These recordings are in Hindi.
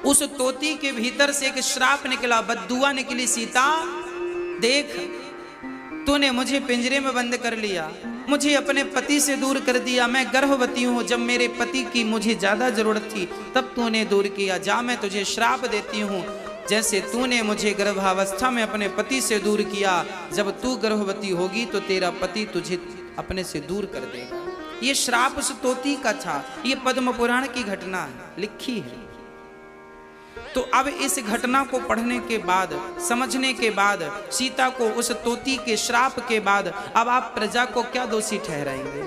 उस तोती के भीतर से एक श्राप निकला, बद्दुआ निकली, सीता देख तूने मुझे पिंजरे में बंद कर लिया, मुझे अपने पति से दूर कर दिया, मैं गर्भवती हूँ, जब मेरे पति की मुझे ज्यादा जरूरत थी तब तूने दूर किया, जा मैं तुझे श्राप देती हूँ, जैसे तूने मुझे गर्भावस्था में अपने पति से दूर किया, जब तू गर्भवती होगी तो तेरा पति तुझे अपने से दूर कर देगा। ये श्राप उस तोती का था, ये पद्म पुराण की घटना है, लिखी है। तो अब इस घटना को पढ़ने के बाद, समझने के बाद, सीता को उस तोती के श्राप के बाद अब आप प्रजा को क्या दोषी ठहराएंगे?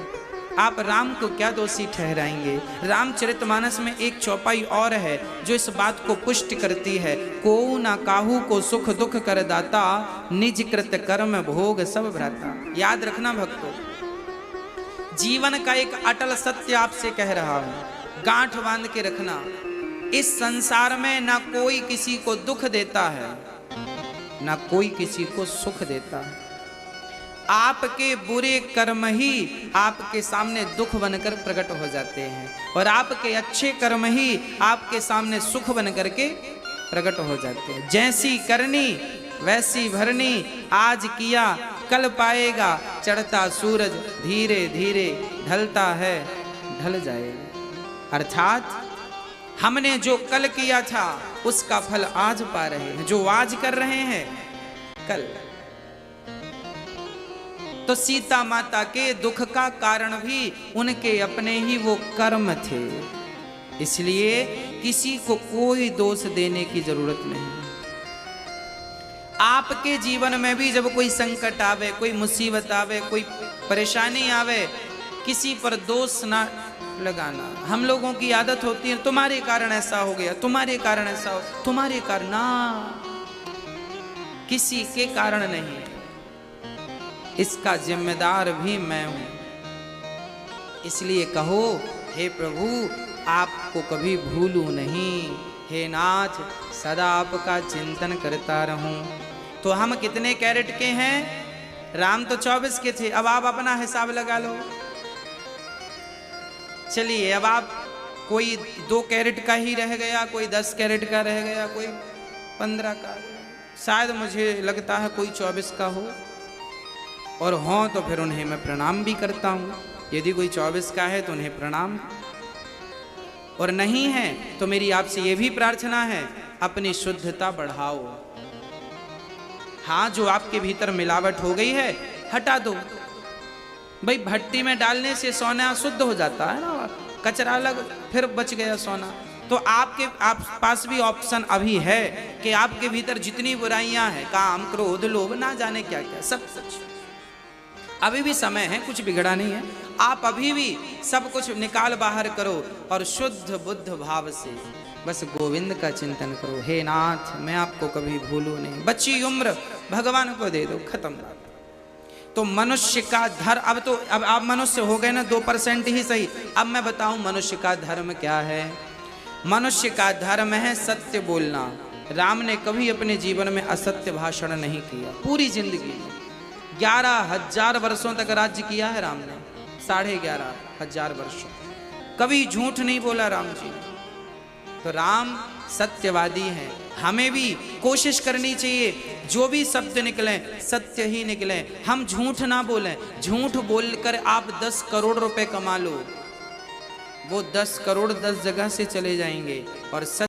आप राम को क्या दोषी ठहराएंगे? रामचरितमानस में एक चौपाई और है जो इस बात को पुष्ट करती है, को ना काहू को सुख दुख कर दाता, निज कृत कर्म भोग सब भ्राता। याद रखना भक्तों, जीवन का एक अटल सत्य आपसे कह रहा हूं, गांठ बांध के रखना। इस संसार में ना कोई किसी को दुख देता है, ना कोई किसी को सुख देता है। आपके बुरे कर्म ही आपके सामने दुख बनकर प्रकट हो जाते हैं और आपके अच्छे कर्म ही आपके सामने सुख बनकर के प्रकट हो जाते हैं। जैसी करनी वैसी भरनी, आज किया कल पाएगा, चढ़ता सूरज धीरे धीरे ढलता है ढल जाएगा। अर्थात हमने जो कल किया था उसका फल आज पा रहे हैं, जो आज कर रहे हैं कल। तो सीता माता के दुख का कारण भी उनके अपने ही वो कर्म थे, इसलिए किसी को कोई दोष देने की जरूरत नहीं। आपके जीवन में भी जब कोई संकट आवे, कोई मुसीबत आवे, कोई परेशानी आवे, किसी पर दोष ना लगाना। हम लोगों की आदत होती है, तुम्हारे कारण ऐसा हो गया, तुम्हारे कारण ऐसा हो, तुम्हारे कारण ना, किसी के कारण नहीं, इसका जिम्मेदार भी मैं हूं। इसलिए कहो, हे प्रभु आपको कभी भूलूं नहीं, हे नाथ सदा आपका चिंतन करता रहूं। तो हम कितने कैरेट के हैं? राम तो 24 के थे, अब आप अपना हिसाब लगा लो। चलिए अब आप, कोई 2 कैरेट का ही रह गया, कोई 10 कैरेट का रह गया, कोई 15 का, शायद मुझे लगता है कोई 24 का हो, और हों तो फिर उन्हें मैं प्रणाम भी करता हूँ। यदि कोई 24 का है तो उन्हें प्रणाम, और नहीं है तो मेरी आपसे ये भी प्रार्थना है, अपनी शुद्धता बढ़ाओ। हाँ, जो आपके भीतर मिलावट हो गई है हटा दो। भाई भट्टी में डालने से सोना शुद्ध हो जाता है ना, कचरा अलग, फिर बच गया सोना। तो आपके पास भी ऑप्शन अभी है कि आपके भीतर जितनी बुराइयां हैं, काम क्रोध लोभ ना जाने क्या क्या, सब कुछ अभी भी समय है, कुछ बिगड़ा नहीं है। आप अभी भी सब कुछ निकाल बाहर करो और शुद्ध बुद्ध भाव से बस गोविंद का चिंतन करो। हे नाथ मैं आपको कभी भूलूं नहीं, बच्ची उम्र भगवान को दे दो, खत्म। तो मनुष्य का धर्म, अब आप मनुष्य हो गए ना 2% ही सही। अब मैं बताऊं मनुष्य का धर्म क्या है। मनुष्य का धर्म है सत्य बोलना। राम ने कभी अपने जीवन में असत्य भाषण नहीं किया, पूरी जिंदगी में 11,000 वर्षों तक राज्य किया है राम ने, 11,500 वर्षों, कभी झूठ नहीं बोला राम जी। तो राम सत्यवादी हैं। हमें भी कोशिश करनी चाहिए, जो भी शब्द निकलें सत्य ही निकलें, हम झूठ ना बोलें। झूठ बोलकर आप 10 करोड़ रुपए कमा लो, वो 10 करोड़ 10 जगह से चले जाएंगे, और सत्य